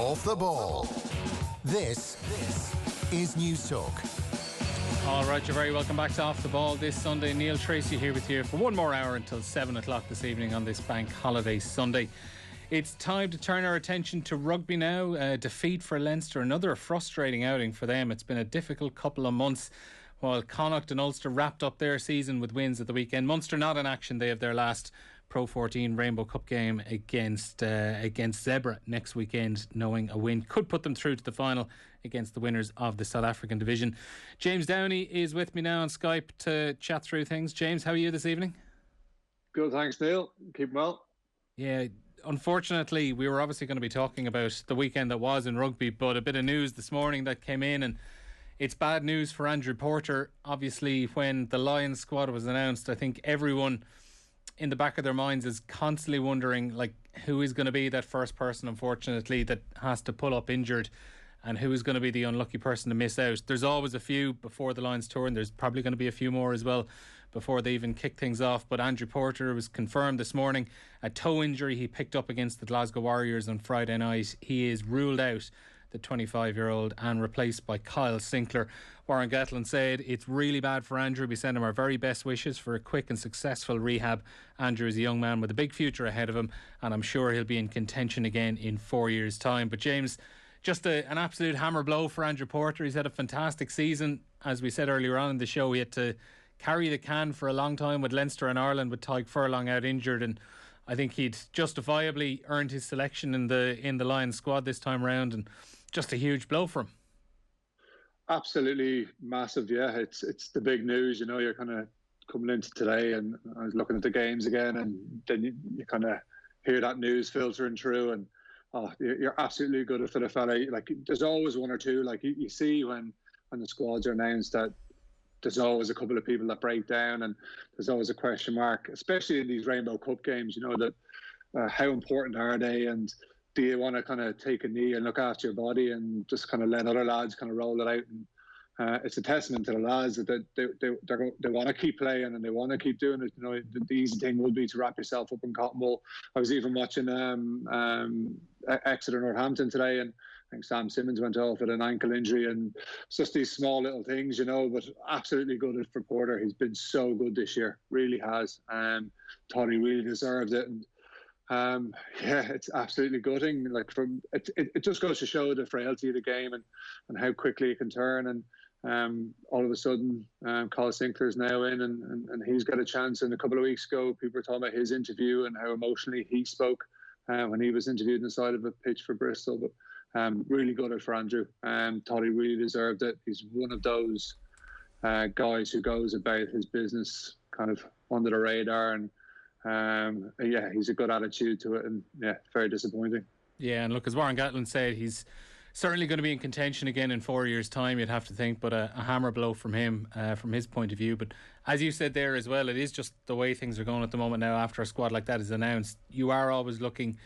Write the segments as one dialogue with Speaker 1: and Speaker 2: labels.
Speaker 1: Off the ball. This is News Talk.
Speaker 2: All right, you're very welcome back to Off the Ball this Sunday. Neil Treacy here with you for one more hour until 7 o'clock this evening on this bank holiday Sunday. It's time to turn our attention to rugby now. A defeat for Leinster, another frustrating outing for them. It's been a difficult couple of months while Connacht and Ulster wrapped up their season with wins at the weekend. Munster not in action. They have their last Pro 14 Rainbow Cup game against Zebra next weekend, knowing a win could put them through to the final against the winners of the South African division. James Downey is with me now on Skype to chat through things. James, how are you this evening?
Speaker 3: Good, thanks Neil. Keep well.
Speaker 2: Yeah, unfortunately we were obviously going to be talking about the weekend that was in rugby, but a bit of news this morning that came in, and it's bad news for Andrew Porter. Obviously when the Lions squad was announced, I think everyone in the back of their minds is constantly wondering like who is going to be that first person, unfortunately, that has to pull up injured, and who is going to be the unlucky person to miss out. There's always a few before the Lions tour, and there's probably going to be a few more as well before they even kick things off. But Andrew Porter was confirmed this morning, a toe injury he picked up against the Glasgow Warriors on Friday night. He is ruled out, the 25-year-old, and replaced by Kyle Sinclair. Warren Gatland said it's really bad for Andrew. We send him our very best wishes for a quick and successful rehab. Andrew is a young man with a big future ahead of him, and I'm sure he'll be in contention again in 4 years' time. But James, just an absolute hammer blow for Andrew Porter. He's had a fantastic season. As we said earlier on in the show, he had to carry the can for a long time with Leinster and Ireland, with Tadhg Furlong out injured, and I think he'd justifiably earned his selection in the Lions squad this time round, and just a huge blow for him.
Speaker 3: Absolutely massive, yeah. It's the big news, you know. You're kind of coming into today, and I was looking at the games again, and then you kind of hear that news filtering through, and you're absolutely good for the fella. Like, there's always one or two, like you see when the squads are announced, that there's always a couple of people that break down, and there's always a question mark, especially in these Rainbow Cup games, you know, that how important are they, and do you want to kind of take a knee and look after your body and just kind of let other lads kind of roll it out? And it's a testament to the lads that they want to keep playing and they want to keep doing it. You know, the easy thing would be to wrap yourself up in cotton wool. I was even watching Exeter Northampton today, and I think Sam Simmons went off with an ankle injury, and it's just these small little things, you know. But absolutely good for Porter. He's been so good this year, really has. Thought he really deserved it. And yeah, it's absolutely gutting. Like, it just goes to show the frailty of the game and how quickly it can turn. And all of a sudden, Kyle Sinclair's now in, and he's got a chance. And a couple of weeks ago, people were talking about his interview and how emotionally he spoke when he was interviewed on the side of a pitch for Bristol. But really good for Andrew. Thought he really deserved it. He's one of those guys who goes about his business kind of under the radar, and yeah, he's a good attitude to it, and yeah, very disappointing.
Speaker 2: Yeah, and look, as Warren Gatland said, he's certainly going to be in contention again in 4 years' time, you'd have to think, but a hammer blow from him, from his point of view. But as you said there as well, it is just the way things are going at the moment now. After a squad like that is announced, you are always looking,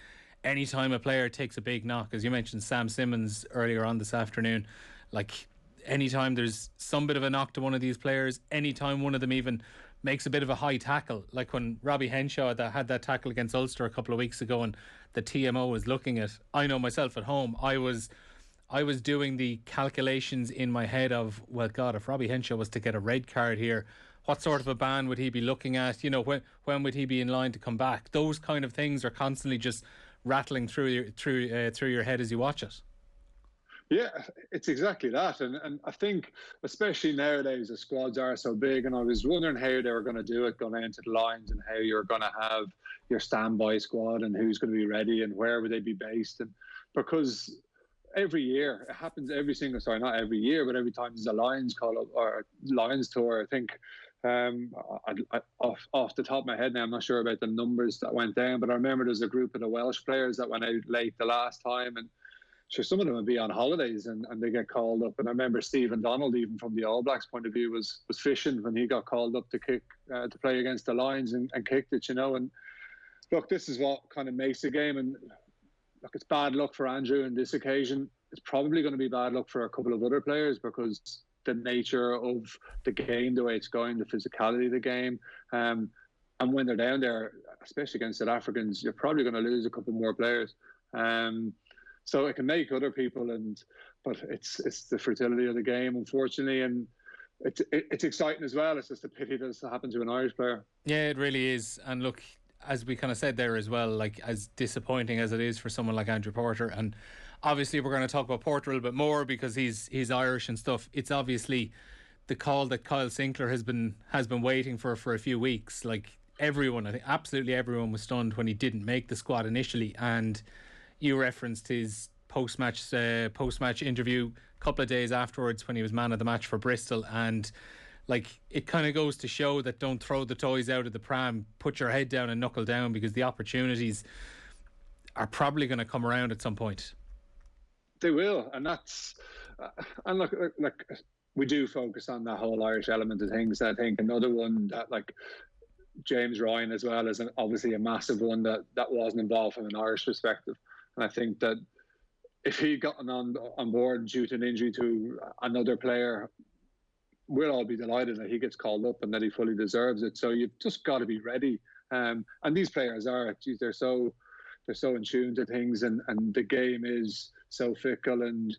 Speaker 2: anytime a player takes a big knock, as you mentioned Sam Simmons earlier on this afternoon, like anytime there's some bit of a knock to one of these players, anytime one of them even makes a bit of a high tackle, like when Robbie Henshaw had that tackle against Ulster a couple of weeks ago, and the TMO was looking at, I know myself at home, I was doing the calculations in my head of, well, God, if Robbie Henshaw was to get a red card here, what sort of a ban would he be looking at? You know, when would he be in line to come back? Those kind of things are constantly just rattling through your head as you watch it.
Speaker 3: Yeah, it's exactly that. And I think, especially nowadays, the squads are so big, and I was wondering how they were going to do it going into the lines, and how you're going to have your standby squad and who's going to be ready and where would they be based. And because every year, it happens not every year, but every time there's a Lions call up or Lions tour, I think, off the top of my head now, I'm not sure about the numbers that went down, but I remember there's a group of the Welsh players that went out late the last time, and sure, some of them would be on holidays and they get called up. And I remember Stephen Donald, even from the All Blacks point of view, was fishing when he got called up to play against the Lions and kicked it, you know. And look, this is what kind of makes the game. And look, it's bad luck for Andrew in this occasion. It's probably going to be bad luck for a couple of other players, because the nature of the game, the way it's going, the physicality of the game. And when they're down there, especially against South Africans, you're probably going to lose a couple more players. so it can make other people, but it's the fertility of the game, unfortunately, and it's exciting as well. It's just a pity that it's happened to an Irish player.
Speaker 2: Yeah, it really is. And look, as we kind of said there as well, like as disappointing as it is for someone like Andrew Porter, and obviously we're going to talk about Porter a little bit more because he's Irish and stuff. It's obviously the call that Kyle Sinclair has been waiting for a few weeks. Like everyone, I think absolutely everyone was stunned when he didn't make the squad initially. And you referenced his post-match interview a couple of days afterwards when he was man of the match for Bristol, and like it kind of goes to show that don't throw the toys out of the pram, put your head down and knuckle down, because the opportunities are probably going to come around at some point.
Speaker 3: They will, and that's and look, we do focus on that whole Irish element of things. I think another one that, like, James Ryan as well is obviously a massive one that wasn't involved from an Irish perspective, and I think that if he'd gotten on board due to an injury to another player, we'll all be delighted that he gets called up and that he fully deserves it. So you've just got to be ready. And these players are, geez, they're so in tune to things, and the game is so fickle, and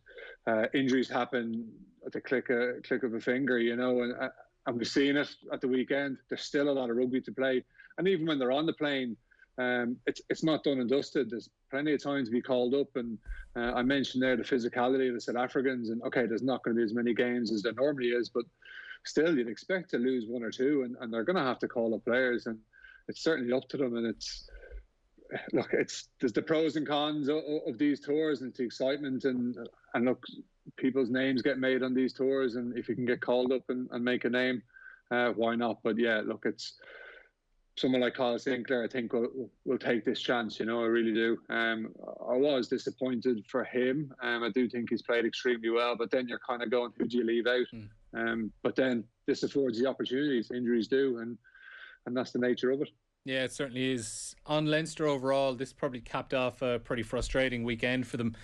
Speaker 3: injuries happen at the click of a finger, you know, and we've seen it at the weekend. There's still a lot of rugby to play, and even when they're on the plane, it's not done and dusted. There's plenty of time to be called up, and I mentioned there the physicality of the South Africans, and okay, there's not going to be as many games as there normally is, but still you'd expect to lose one or two, and they're going to have to call up players, and it's certainly up to them. And there's the pros and cons of these tours, and it's the excitement, and look, people's names get made on these tours, and if you can get called up and make a name, why not? But yeah, look, it's someone like Kyle Sinclair, I think, will take this chance. You know, I really do. I was disappointed for him. I do think he's played extremely well, but then you're kind of going, who do you leave out? But then this affords the opportunities. Injuries do, and that's the nature of it.
Speaker 2: Yeah, it certainly is. On Leinster overall, this probably capped off a pretty frustrating weekend for them.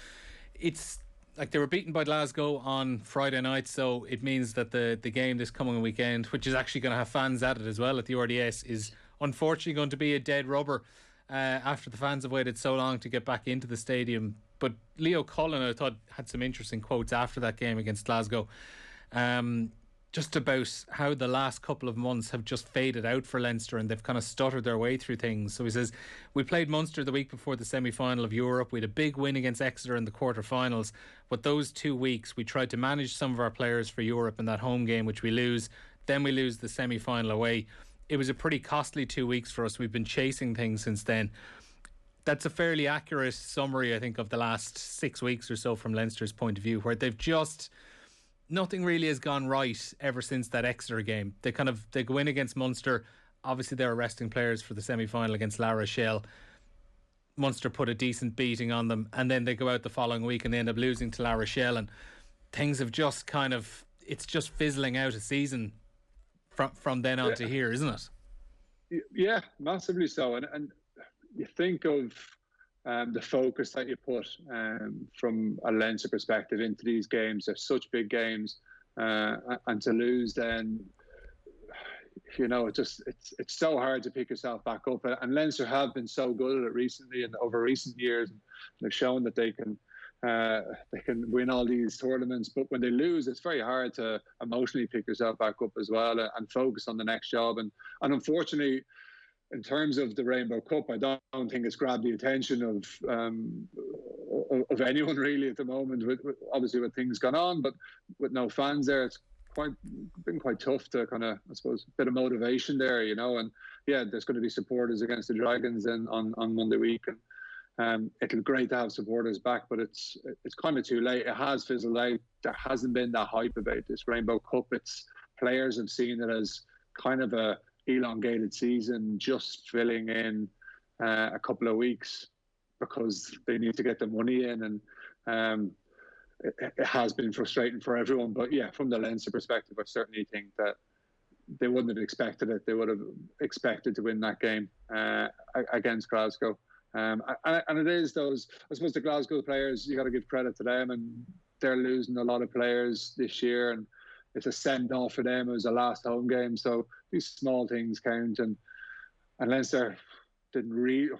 Speaker 2: It's like they were beaten by Glasgow on Friday night, so it means that the game this coming weekend, which is actually going to have fans at it as well at the RDS, is unfortunately going to be a dead rubber after the fans have waited so long to get back into the stadium. But Leo Cullen, I thought, had some interesting quotes after that game against Glasgow, just about how the last couple of months have just faded out for Leinster, and they've kind of stuttered their way through things. So he says, we played Munster the week before the semi-final of Europe. We had a big win against Exeter in the quarter-finals, but those 2 weeks we tried to manage some of our players for Europe in that home game, which we lose. Then we lose the semi-final away. It was a pretty costly 2 weeks for us. We've been chasing things since then. That's a fairly accurate summary, I think, of the last 6 weeks or so from Leinster's point of view, where they've just... nothing really has gone right ever since that Exeter game. They go in against Munster. Obviously, they're resting players for the semi-final against La Rochelle. Munster put a decent beating on them, and then they go out the following week and they end up losing to La Rochelle, and things have just it's just fizzling out a season from then on to here, isn't it?
Speaker 3: Yeah, massively so. And you think of the focus that you put from a Leinster perspective into these games. They're such big games, and to lose, then, you know, it's so hard to pick yourself back up. And Leinster have been so good at it recently and over recent years. They've shown that they can win all these tournaments, but when they lose, it's very hard to emotionally pick yourself back up as well and focus on the next job. And unfortunately, in terms of the Rainbow Cup, I don't think it's grabbed the attention of anyone really at the moment. Obviously, with things gone on, but with no fans there, it's been quite tough to kind of, I suppose, a bit of motivation there, you know. And yeah, there's going to be supporters against the Dragons then on Monday week, and it'll be great to have supporters back, but it's kind of too late. It has fizzled out. There hasn't been that hype about this Rainbow Cup. It's players have seen it as kind of a elongated season, just filling in a couple of weeks because they need to get the money in, and it has been frustrating for everyone. But yeah, from the Leinster perspective, I certainly think that they wouldn't have expected it. They would have expected to win that game against Glasgow. And it is those, I suppose, the Glasgow players, you got to give credit to them, and they're losing a lot of players this year, and it's a send-off for them. It was the last home game, so these small things count. And Leinster didn't really,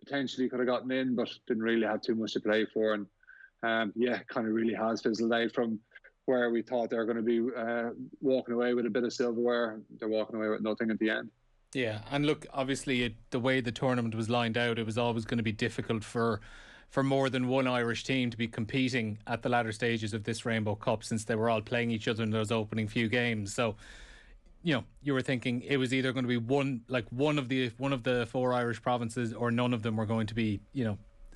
Speaker 3: potentially could have gotten in, but didn't really have too much to play for. And kind of really has fizzled out from where we thought they were going to be walking away with a bit of silverware. They're walking away with nothing at the end.
Speaker 2: Yeah, and look, obviously the way the tournament was lined out, it was always going to be difficult for more than one Irish team to be competing at the latter stages of this Rainbow Cup, since they were all playing each other in those opening few games. So, you were thinking it was either going to be one of the four Irish provinces, or none of them were going to be,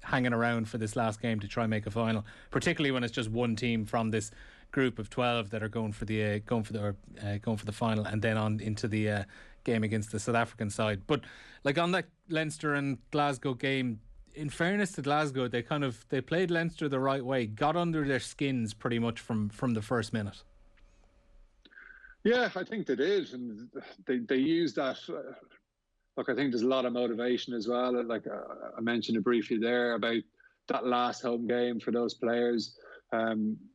Speaker 2: hanging around for this last game to try and make a final. Particularly when it's just one team from this group of 12 that are going for the final, and then on into the game against the South African side. But like on that Leinster and Glasgow game, in fairness to Glasgow, they played Leinster the right way, got under their skins pretty much from the first minute.
Speaker 3: Yeah, I think they did, and they used that. Look, I think there's a lot of motivation as well. Like I mentioned it briefly there about that last home game for those players.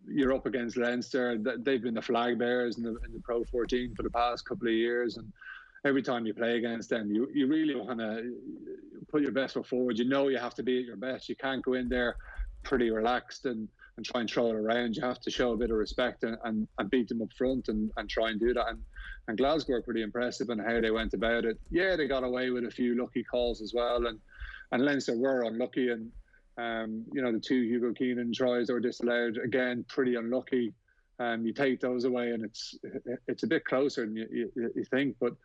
Speaker 3: You're up against Leinster. They've been the flag bearers in the Pro 14 for the past couple of years, and every time you play against them, you really want to put your best foot forward. You have to be at your best. You can't go in there pretty relaxed and try and throw it around. You have to show a bit of respect and beat them up front and try and do that. And Glasgow were pretty impressive in how they went about it. Yeah, they got away with a few lucky calls as well, and Leinster were unlucky. And the two Hugo Keenan tries that were disallowed, again, pretty unlucky. You take those away, and it's a bit closer than you think. But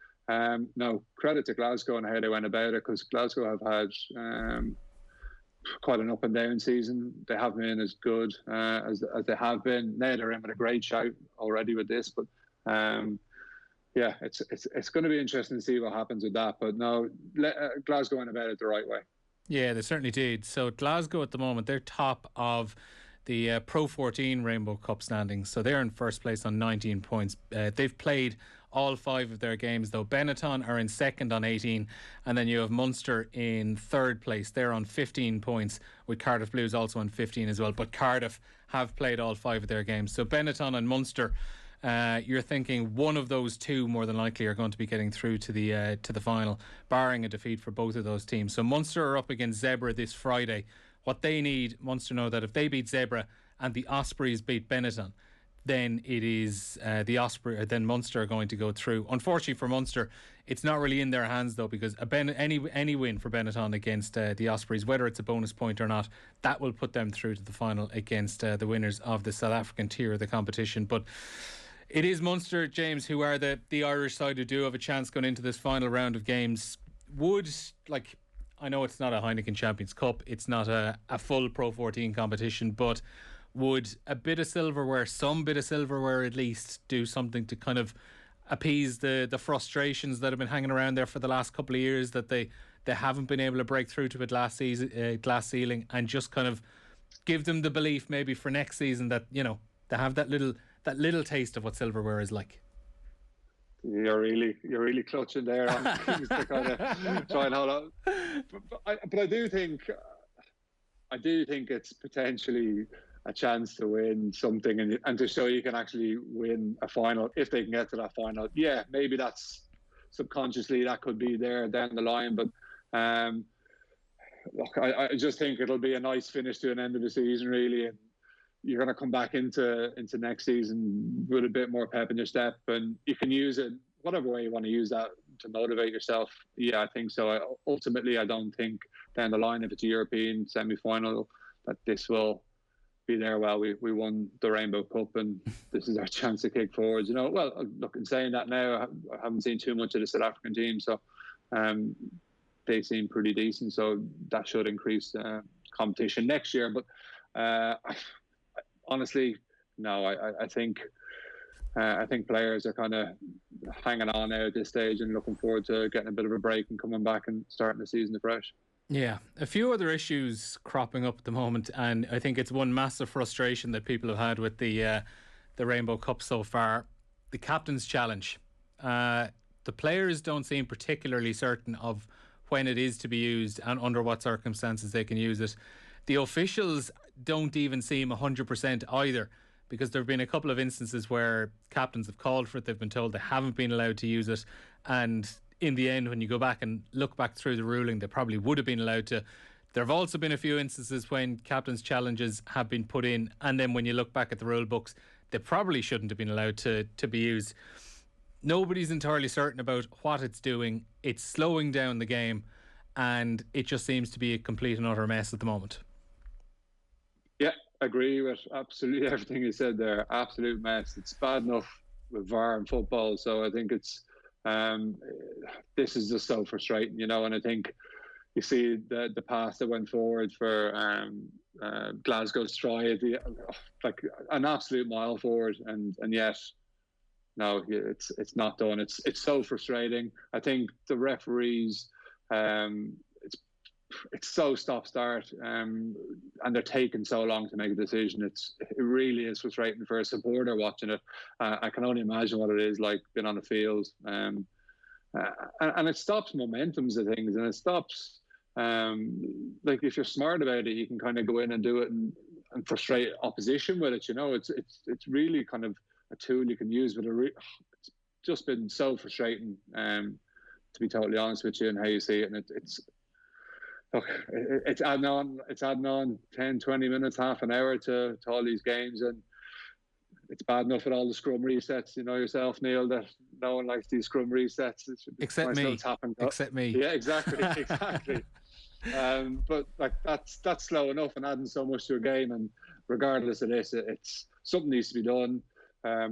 Speaker 3: no, credit to Glasgow and how they went about it, because Glasgow have had quite an up and down season. They haven't been as good as they have been. Now they're in with a great shout already with this, but it's going to be interesting to see what happens with that. But no, Glasgow went about it the right way. Yeah,
Speaker 2: they certainly did. So Glasgow at the moment, they're top of the Pro 14 Rainbow Cup standings. So they're in first place on 19 points. They've played all 5 of their games, though. Benetton are in second on 18, and then you have Munster in third place. They're on 15 points, with Cardiff Blues also on 15 as well. But Cardiff have played all 5 of their games. So Benetton and Munster, you're thinking one of those two more than likely are going to be getting through to the final, barring a defeat for both of those teams. So Munster are up against Zebra this Friday. What they need, Munster know that if they beat Zebra and the Ospreys beat Benetton, then it is then Munster are going to go through. Unfortunately for Munster, it's not really in their hands though, because any win for Benetton against the Ospreys, whether it's a bonus point or not, that will put them through to the final against the winners of the South African tier of the competition. But it is Munster, James, who are the Irish side who do have a chance going into this final round of games. I know it's not a Heineken Champions Cup, it's not a full Pro 14 competition, but would a bit of silverware, some bit of silverware at least, do something to kind of appease the frustrations that have been hanging around there for the last couple of years, that they haven't been able to break through to a glass ceiling, and just kind of give them the belief maybe for next season that they have that little taste of what silverware is like?
Speaker 3: You're really clutching there on things to kind of try and hold on. But I do think it's potentially a chance to win something and to show you can actually win a final if they can get to that final. Yeah, maybe that's subconsciously that could be there down the line, but look, I just think it'll be a nice finish to an end of the season, really, and you're going to come back into next season with a bit more pep in your step, and you can use it whatever way you want to use that to motivate yourself. Yeah, I think so. Ultimately, I don't think down the line, if it's a European semi-final, that this will be there. Well, we won the Rainbow Cup and this is our chance to kick forwards. Well, look, in saying that now, I haven't seen too much of the South African team, so they seem pretty decent, so that should increase competition next year. But honestly, no, I think players are kind of hanging on now at this stage and looking forward to getting a bit of a break and coming back and starting the season afresh.
Speaker 2: Yeah, a few other issues cropping up at the moment, and I think it's one massive frustration that people have had with the Rainbow Cup so far. The captain's challenge. The players don't seem particularly certain of when it is to be used and under what circumstances they can use it. The officials don't even seem 100% either, because there have been a couple of instances where captains have called for it, they've been told they haven't been allowed to use it, and in the end, when you go back and look back through the ruling, they probably would have been allowed to There have also been a few instances when captain's challenges have been put in, and then when you look back at the rule books, they probably shouldn't have been allowed to be used. Nobody's entirely certain about what it's doing. It's slowing down the game, and it just seems to be a complete and utter mess at the moment.
Speaker 3: Yeah, agree with absolutely everything you said there. Absolute mess. It's bad enough with VAR and football, so I think it's this is just so frustrating, you know. And I think you see the pass that went forward for Glasgow's try, like an absolute mile forward, and yet no, it's not done. It's so frustrating. I think the referees, it's so stop-start, and they're taking so long to make a decision. It really is frustrating for a supporter watching it. I can only imagine what it is like being on the field, and it stops momentums of things, and it stops. Like if you're smart about it, you can kind of go in and do it and frustrate opposition with it. You know, it's really kind of a tool you can use, but it's just been so frustrating, to be totally honest with you, and how you see it. And it's adding on 10, 20 minutes, half an hour to all these games, and it's bad enough with all the scrum resets. You know yourself, Neil, that no one likes these scrum resets.
Speaker 2: Except me. Except me.
Speaker 3: Yeah, exactly. But like that's slow enough and adding so much to a game. And regardless of this, it's something needs to be done. I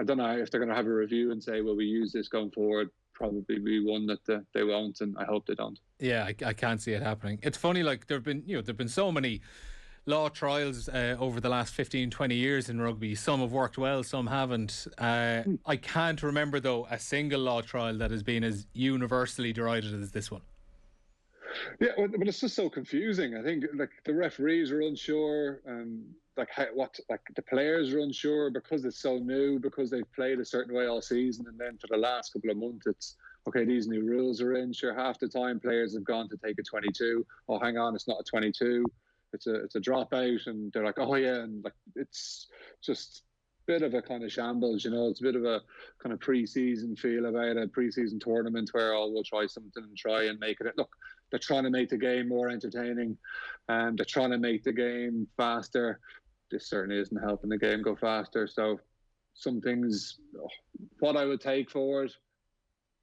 Speaker 3: don't know if they're going to have a review and say, well, we use this going forward. Probably be one that they won't, and I hope they don't.
Speaker 2: Yeah, I can't see it happening. It's funny, like there've been so many law trials over the last 15, 20 years in rugby. Some have worked well, some haven't. I can't remember though a single law trial that has been as universally derided as this one.
Speaker 3: Yeah, but it's just so confusing. I think like the referees are unsure, the players are unsure because it's so new, because they've played a certain way all season, and then for the last couple of months it's okay, these new rules are in. Sure, half the time players have gone to take a 22. Oh, hang on, it's not a 22. It's a dropout, and they're like, oh yeah, and like it's just a bit of a kind of shambles, you know. It's a bit of a kind of pre-season feel about a pre-season tournament where we'll try something and try and make it. Look, they're trying to make the game more entertaining, and they're trying to make the game faster. This certainly isn't helping the game go faster. So some things, what I would take forward,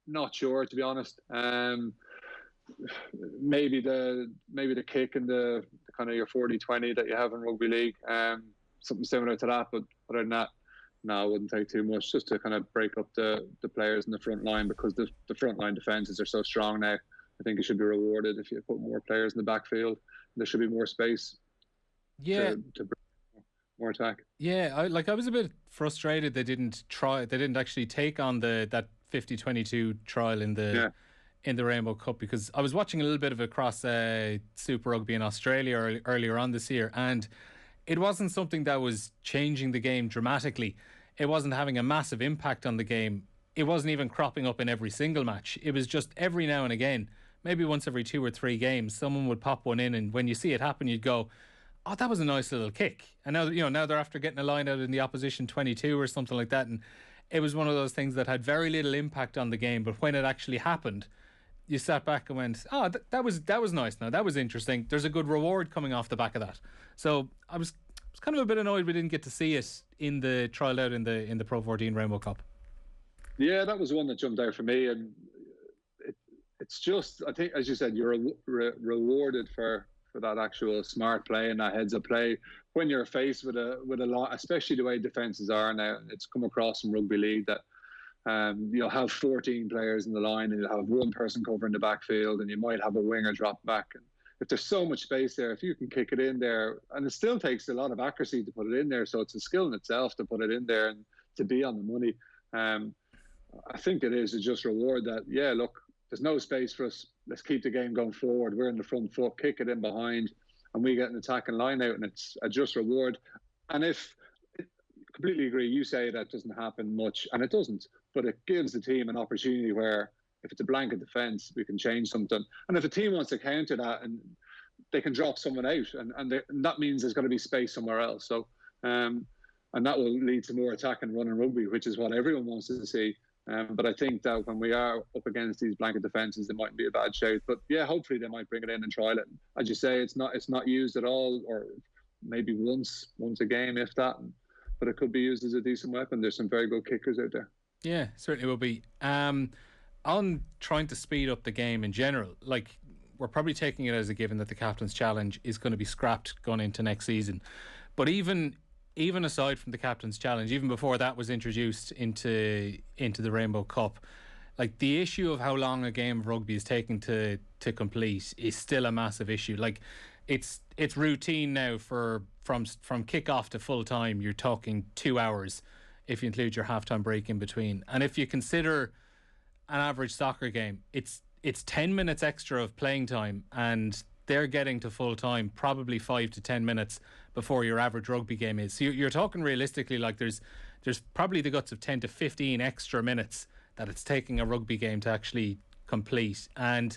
Speaker 3: not sure, to be honest. Maybe the kick and the kind of your 40-20 that you have in rugby league, something similar to that. But other than that, no, I wouldn't take too much, just to kind of break up the players in the front line, because the front line defences are so strong now. I think it should be rewarded if you put more players in the backfield. There should be more space.
Speaker 2: Yeah.
Speaker 3: To bring more attack.
Speaker 2: Yeah, I was a bit frustrated they didn't actually take on that 50-22 trial in the Rainbow Cup, because I was watching a little bit of it across Super Rugby in Australia earlier on this year, and it wasn't something that was changing the game dramatically. It wasn't having a massive impact on the game. It wasn't even cropping up in every single match. It was just every now and again, maybe once every 2 or 3 games, someone would pop one in, and when you see it happen, you'd go, oh, that was a nice little kick. And now they're after getting a line out in the opposition 22 or something like that, and it was one of those things that had very little impact on the game, but when it actually happened, you sat back and went, oh, that was nice. Now that was interesting. There's a good reward coming off the back of that. So I was kind of a bit annoyed we didn't get to see it in the trial out in the Pro 14 Rainbow Cup. Yeah,
Speaker 3: that was one that jumped out for me, and it's just, I think, as you said, you're rewarded for that actual smart play and that heads up play when you're faced with a lot, especially the way defences are now. It's come across in rugby league that you'll have 14 players in the line, and you'll have one person covering the backfield, and you might have a winger drop back. And if there's so much space there, if you can kick it in there, and it still takes a lot of accuracy to put it in there, so it's a skill in itself to put it in there and to be on the money. I think it is a just reward that, yeah, look, there's no space for us. Let's keep the game going forward. We're in the front foot, kick it in behind, and we get an attacking line out, and it's a just reward. And completely agree, you say that doesn't happen much, and it doesn't, but it gives the team an opportunity where if it's a blanket defence, we can change something. And if a team wants to counter that, and they can drop someone out, and that means there's got to be space somewhere else. So, and that will lead to more attack and run and rugby, which is what everyone wants to see. But I think that when we are up against these blanket defences, it mightn't be a bad shout. But yeah, hopefully they might bring it in and trial it. As you say, it's not used at all, or maybe once a game, if that. But it could be used as a decent weapon. There's some very good kickers out there.
Speaker 2: Yeah, certainly will be. On trying to speed up the game in general, like, we're probably taking it as a given that the Captain's Challenge is going to be scrapped going into next season. But even aside from the Captain's Challenge, even before that was introduced into the Rainbow Cup, like, the issue of how long a game of rugby is taking to complete is still a massive issue. Like, it's routine now from kick-off to full time. You're talking 2 hours if you include your halftime break in between. And if you consider an average soccer game, it's 10 minutes extra of playing time, and they're getting to full time probably 5 to 10 minutes before your average rugby game is. So you're talking realistically, like, there's probably the guts of 10 to 15 extra minutes that it's taking a rugby game to actually complete. And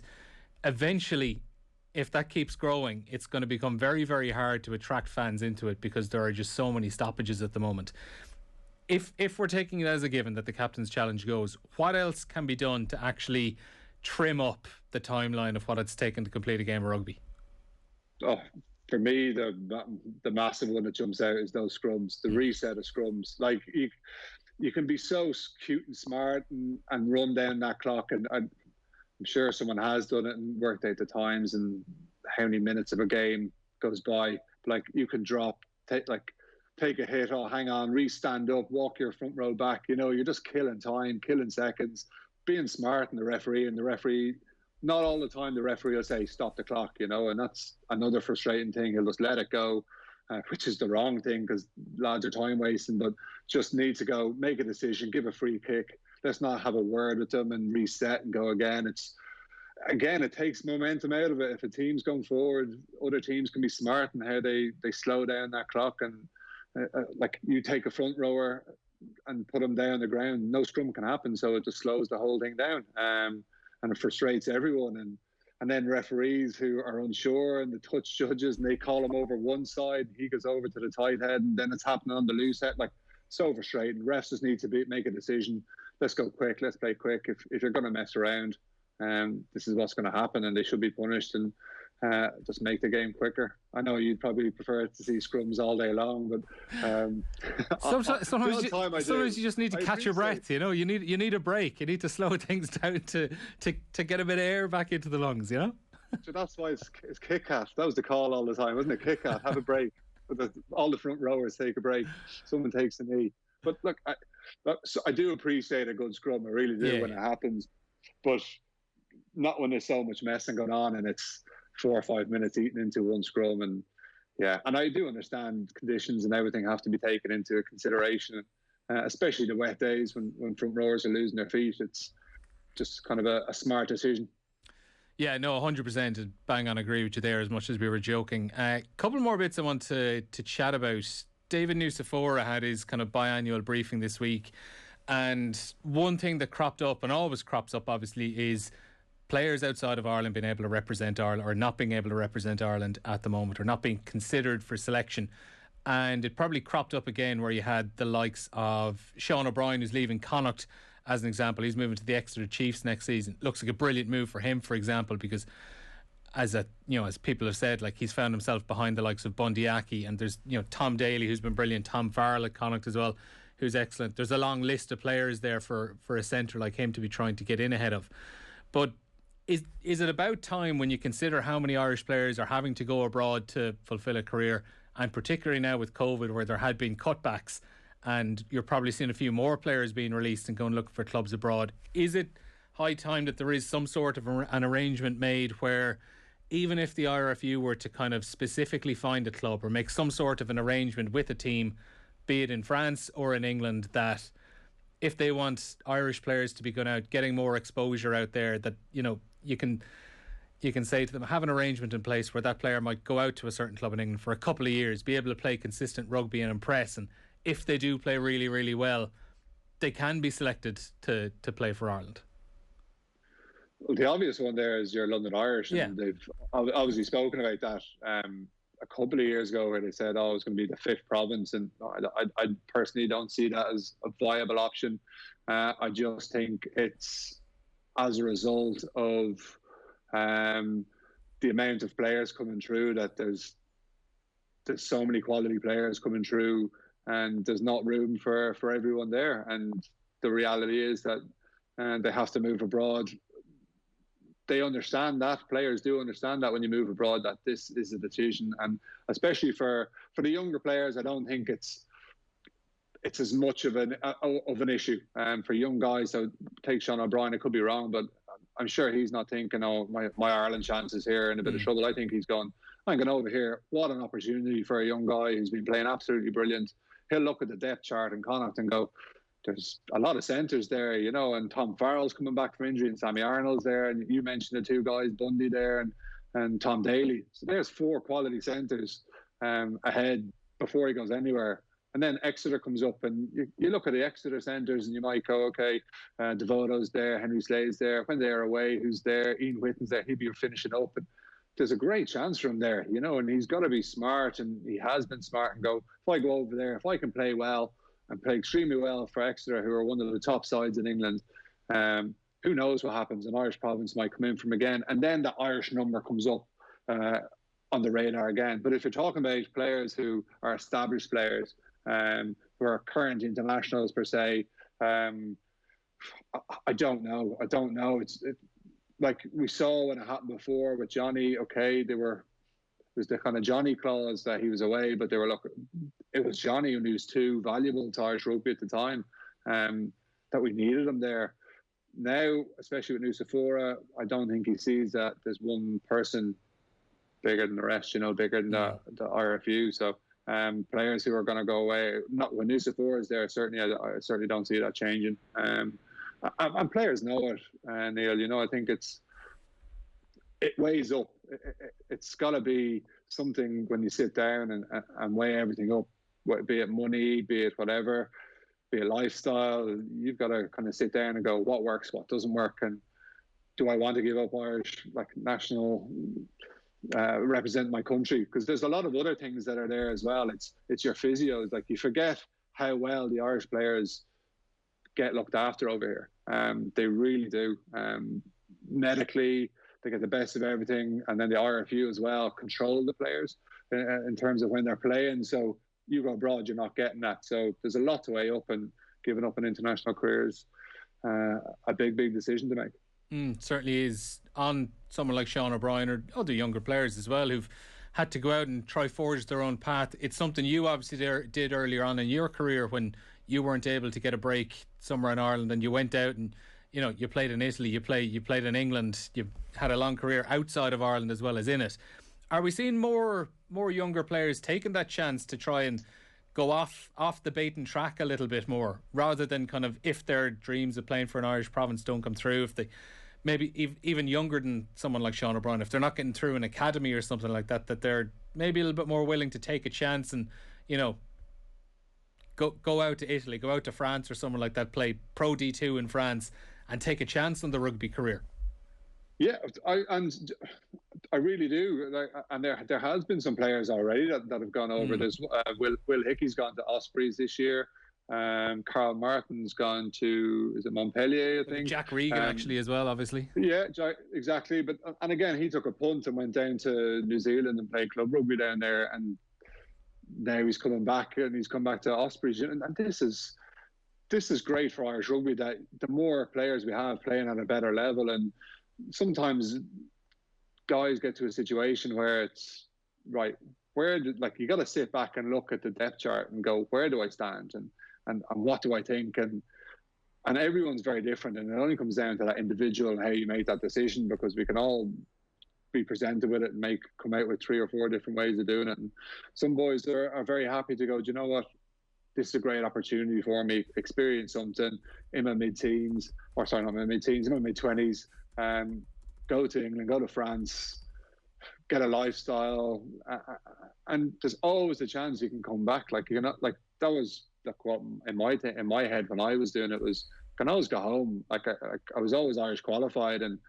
Speaker 2: eventually, if that keeps growing, it's going to become very, very hard to attract fans into it, because there are just so many stoppages at the moment. If we're taking it as a given that the Captain's Challenge goes, what else can be done to actually trim up the timeline of what it's taken to complete a game of rugby?
Speaker 3: Oh, for me, the massive one that jumps out is those scrums, the reset of scrums. Like, you can be so cute and smart and run down that clock, and I'm sure someone has done it and worked out the times and how many minutes of a game goes by. Like, you can drop, take a hit, or hang on, re-stand up, walk your front row back. You're just killing time, killing seconds, being smart. And the referee, not all the time the referee will say, stop the clock, and that's another frustrating thing. He'll just let it go, which is the wrong thing, because lads are time wasting, but just need to go, make a decision, give a free kick. Let's not have a word with them and reset and go again. It takes momentum out of it. If a team's going forward, other teams can be smart in how they slow down that clock. And like, you take a front rower and put them down the ground, no scrum can happen, so it just slows the whole thing down, and it frustrates everyone. And then referees who are unsure, and the touch judges, and they call him over one side, he goes over to the tight head, and then it's happening on the loose head. Like, so frustrating. Refs just need to make a decision. Let's go quick. Let's play quick. If you're going to mess around, this is what's going to happen, and they should be punished. And just make the game quicker. I know you'd probably prefer to see scrums all day long, but
Speaker 2: sometimes you just need to catch your breath. You need a break. You need to slow things down to get a bit of air back into the lungs.
Speaker 3: So that's why it's kick off. That was the call all the time, wasn't it? Kick off, have a break. But all the front rowers take a break. Someone takes a knee. But look, I do appreciate a good scrum. I really do when it happens, but not when there's so much messing going on and it's 4 or 5 minutes eaten into one scrum. And I do understand conditions and everything have to be taken into consideration, especially the wet days when front rowers are losing their feet. It's just kind of a smart decision.
Speaker 2: Yeah, no, 100%. Bang on, agree with you there, as much as we were joking. A couple more bits I want to chat about. David Nucifora had his kind of biannual briefing this week, and one thing that cropped up, and always crops up obviously, is players outside of Ireland being able to represent Ireland, or not being able to represent Ireland at the moment, or not being considered for selection. And it probably cropped up again where you had the likes of Sean O'Brien, who's leaving Connacht, as an example. He's moving to the Exeter Chiefs next season. Looks like a brilliant move for him, for example, because as people have said, like, he's found himself behind the likes of Bundyaki, and there's Tom Daly, who's been brilliant, Tom Farrell at Connacht as well, who's excellent. There's a long list of players there for a centre like him to be trying to get in ahead of. But is it about time, when you consider how many Irish players are having to go abroad to fulfil a career, and particularly now with COVID, where there had been cutbacks, and you're probably seeing a few more players being released and going looking for clubs abroad, is it high time that there is some sort of an arrangement made where, even if the IRFU were to kind of specifically find a club or make some sort of an arrangement with a team, be it in France or in England, that if they want Irish players to be going out, getting more exposure out there, that you can say to them, have an arrangement in place where that player might go out to a certain club in England for a couple of years, be able to play consistent rugby and impress, and if they do play really, really well, they can be selected to play for Ireland.
Speaker 3: Well, the obvious one there is your London Irish, and they've obviously spoken about that a couple of years ago, where they said, it's going to be the 5th province, and I personally don't see that as a viable option. I just think it's as a result of the amount of players coming through, that there's so many quality players coming through, and there's not room for everyone there. And the reality is that they have to move abroad. They understand that. Players do understand that when you move abroad, that this is a decision. And especially for the younger players, I don't think it's as much of an issue. For young guys, so take Sean O'Brien, I could be wrong, but I'm sure he's not thinking, oh, my Ireland chances here in a bit of trouble. I think he's gone, I'm going over here. What an opportunity for a young guy who's been playing absolutely brilliant. He'll look at the depth chart in Connacht and go, there's a lot of centres there, and Tom Farrell's coming back from injury, and Sammy Arnold's there, and you mentioned the two guys, Bundy there and Tom Daly. So there's 4 quality centres ahead before he goes anywhere. And then Exeter comes up, and you look at the Exeter centres and you might go, okay, Devoto's there, Henry Slade's there. When they're away, who's there? Ian Whitten's there, he'll be finishing up. And there's a great chance for him there, and he's got to be smart, and he has been smart, and go, if I go over there, if I can play well and play extremely well for Exeter, who are one of the top sides in England, who knows what happens? An Irish province might come in from again, and then the Irish number comes up on the radar again. But if you're talking about players who are established players, who are current internationals per se, I don't know. It's like we saw when it happened before with Johnny. Okay, it was the kind of Johnny clause that he was away, but they were it was Johnny, and he was too valuable to Irish rugby at the time, that we needed him there. Now, especially with Nusafora, I don't think he sees that there's one person bigger than the rest, bigger than the RFU. So players who are going to go away, not when Nusafora is there, I certainly don't see that changing. And players know it, Neil. I think it weighs up. It's got to be something when you sit down and weigh everything up, be it money, be it whatever, be it lifestyle. You've got to kind of sit down and go, what works, what doesn't work, and do I want to give up Irish national represent my country? Because there's a lot of other things that are there as well. It's your physios. Like, you forget how well the Irish players get looked after over here. They really do. Medically, they get the best of everything, and then the RFU as well control the players in terms of when they're playing. So you go abroad, you're not getting that. So there's a lot to weigh up, and giving up an international career is a big decision to make.
Speaker 2: Certainly is on someone like Sean O'Brien or other younger players as well who've had to go out and try forge their own path. It's something you obviously did earlier on in your career when you weren't able to get a break somewhere in Ireland, and you went out and you played in Italy, you played in England, you had a long career outside of Ireland as well as in it. Are we seeing more younger players taking that chance to try and go off the beaten track a little bit more, rather than kind of, if their dreams of playing for an Irish province don't come through, if they maybe even younger than someone like Sean O'Brien, if they're not getting through an academy or something like that, that they're maybe a little bit more willing to take a chance and go out to Italy, go out to France or somewhere like that, play Pro D2 in France and take a chance on the rugby career.
Speaker 3: Yeah, I really do. And there has been some players already that have gone over. There's Will Hickey's gone to Ospreys this year. Carl Martin's gone to, is it Montpellier, I think?
Speaker 2: Jack Regan actually as well, obviously.
Speaker 3: Yeah, exactly. But and again, he took a punt and went down to New Zealand and played club rugby down there. And now he's coming back, and he's come back to Ospreys. And this is great for Irish rugby, that the more players we have playing at a better level. And sometimes guys get to a situation where it's right, you got to sit back and look at the depth chart and go, where do I stand and what do I think? And everyone's very different, and it only comes down to that individual and how you make that decision, because we can all be presented with it and come out with 3 or 4 different ways of doing it. And some boys are very happy to go, do you know what? This is a great opportunity for me, experience something in my mid-teens, or sorry, not my mid-teens, in my mid-20s, go to England, go to France, get a lifestyle, and there's always a chance you can come back. Like, you're not, like, that was what in my head when I was doing it was, I can always go home. Like, I was always Irish qualified, and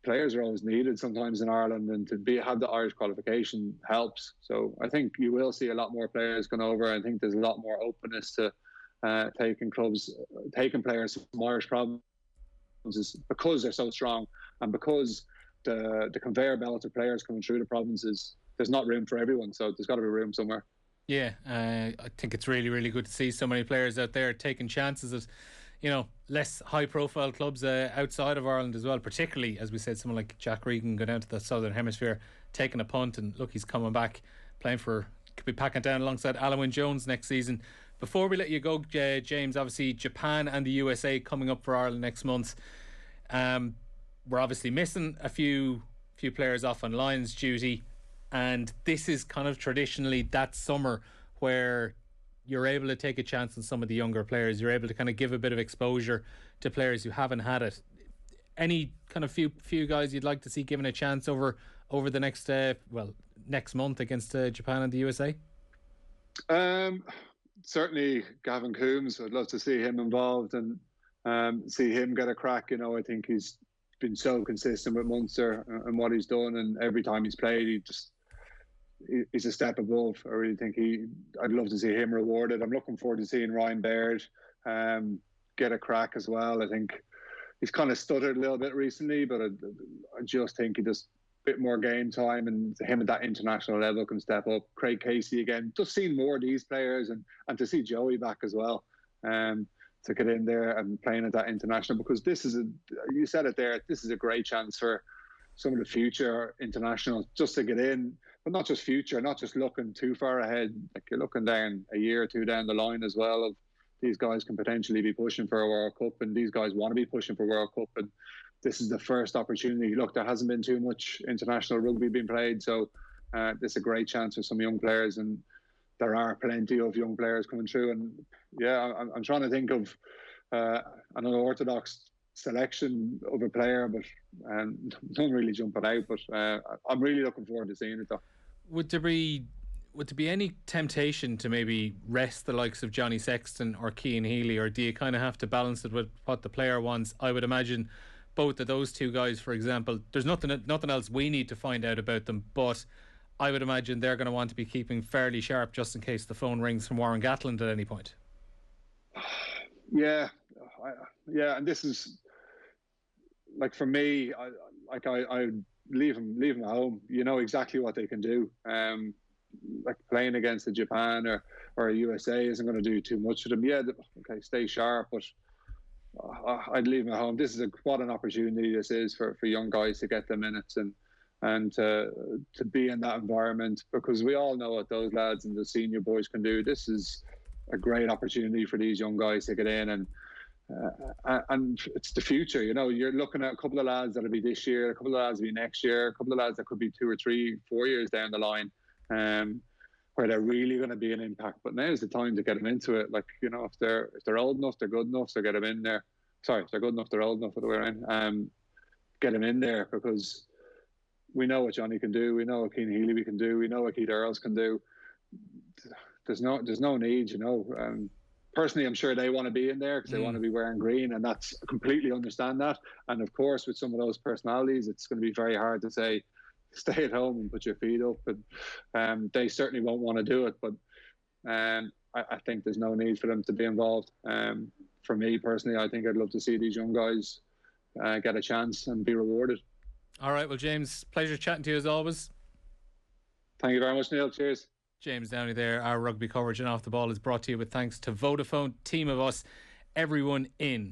Speaker 3: players are always needed sometimes in Ireland, and to have the Irish qualification helps. So I think you will see a lot more players going over. I think there's a lot more openness to taking players from Irish provinces because they're so strong, and because the conveyor belt of players coming through the provinces, there's not room for everyone, so there's got to be room somewhere.
Speaker 2: Yeah, I think it's really, really good to see so many players out there taking chances at, less high-profile clubs outside of Ireland as well. Particularly, as we said, someone like Jack Regan go down to the Southern Hemisphere, taking a punt, and look, he's coming back, playing for, could be packing down alongside Alan Wynne Jones next season. Before we let you go, James, obviously Japan and the USA coming up for Ireland next month. We're obviously missing a few players off on Lions duty. And this is kind of traditionally that summer where you're able to take a chance on some of the younger players. You're able to kind of give a bit of exposure to players who haven't had it. Any kind of few guys you'd like to see given a chance over the next next month against Japan and the USA?
Speaker 3: Certainly Gavin Coombs. I'd love to see him involved and see him get a crack. I think he's been so consistent with Munster and what he's done, and every time he's played, he's a step above. I really think I'd love to see him rewarded. I'm looking forward to seeing Ryan Baird get a crack as well. I think he's kind of stuttered a little bit recently, but I just think he does a bit more game time, and him at that international level can step up. Craig Casey again, just seeing more of these players, and to see Joey back as well, to get in there and playing at that international, because you said it there, this is a great chance for some of the future internationals just to get in, but not just future, not just looking too far ahead. Like, you're looking down a year or two down the line as well, of these guys can potentially be pushing for a World Cup, and these guys want to be pushing for World Cup, and this is the first opportunity. Look, there hasn't been too much international rugby being played, so this is a great chance for some young players, and there are plenty of young players coming through. And yeah, I'm trying to think of an unorthodox selection of a player, but don't really jump it out. But I'm really looking forward to seeing it, though.
Speaker 2: Would there be any temptation to maybe rest the likes of Johnny Sexton or Cian Healy, or do you kind of have to balance it with what the player wants? I would imagine both of those two guys, for example, there's nothing else we need to find out about them, but I would imagine they're going to want to be keeping fairly sharp just in case the phone rings from Warren Gatland at any point.
Speaker 3: Yeah, and this is, like, for me, I leave them at home. You know exactly what they can do. Like, playing against a Japan or a USA isn't going to do too much for them. Yeah, okay, stay sharp, but I'd leave them at home. This is what an opportunity this is for young guys to get the minutes and to be in that environment, because we all know what those lads and the senior boys can do. This is a great opportunity for these young guys to get in, and it's the future. You're looking at a couple of lads that'll be this year, a couple of lads will be next year, a couple of lads that could be 2 or 3, 4 years down the line, where they're really going to be an impact. But now's the time to get them into it. Like, if they're old enough, they're good enough, so get them in there. Sorry, if they're good enough, they're old enough, for the way around. Get them in there, because we know what Johnny can do. We know what Cian Healy can do. We know what Keith Earls can do. There's no need, Personally, I'm sure they want to be in there because they want to be wearing green, and that's, I completely understand that. And of course, with some of those personalities, it's going to be very hard to say, stay at home and put your feet up. And they certainly won't want to do it. But I think there's no need for them to be involved. For me personally, I think I'd love to see these young guys get a chance and be rewarded.
Speaker 2: All right, well, James, pleasure chatting to you as always.
Speaker 3: Thank you very much, Neil. Cheers.
Speaker 2: James Downey there. Our rugby coverage and Off the Ball is brought to you with thanks to Vodafone. Team of us, everyone in.